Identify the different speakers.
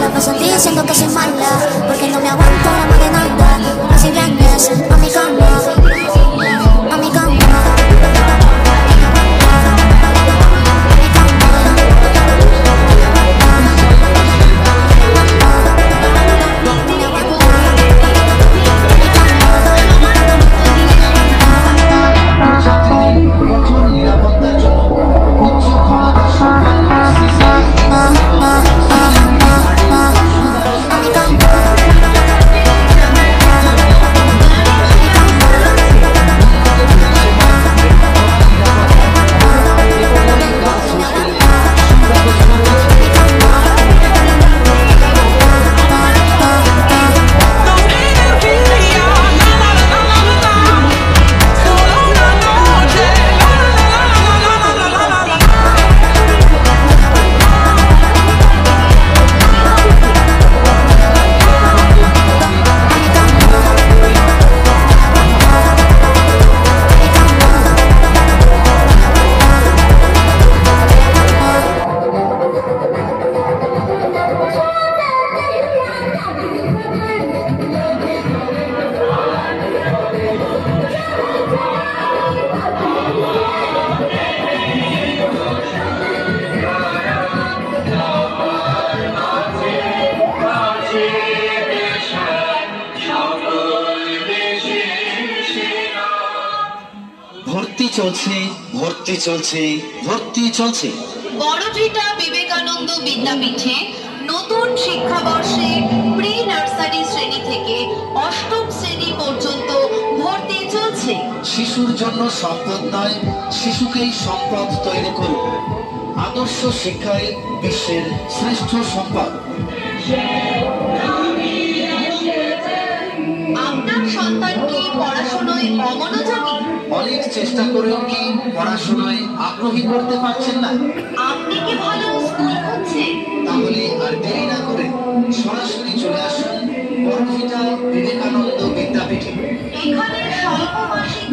Speaker 1: la paso diciendo que soy mala, porque no me aguanto la más de nada. Así vienes a mi cama, a mi cama.
Speaker 2: ভর্তি চলছে
Speaker 3: বড়ভিটা বিবেকানন্দ বিদ্যাপীঠে নতুন শিক্ষাবর্ষে pre nursery শ্রেণী থেকে অষ্টম শ্রেণী পর্যন্ত ভর্তি চলছে।
Speaker 2: শিশুর জন্য সম্পদ নয়, শিশুকেই সম্পদ তৈরি করুন। আদর্শ শিক্ষায় বিশ্বের শ্রেষ্ঠ সম্পদ।
Speaker 3: আপনার সন্তান কি পড়াশোনায় অমনোযোগী?
Speaker 2: অনেক চেষ্টা করেও কি পড়াশোনায় আগ্রহী করতে পারছেন না?
Speaker 3: আপনি কি ভালো স্কুল খুঁজছেন?
Speaker 2: তাহলে আর দেরি না করে সরাসরি চলে আসুন বড়ভিটা বিবেকানন্দ বিদ্যাপীঠে।
Speaker 3: এখানে স্বল্প মাসিক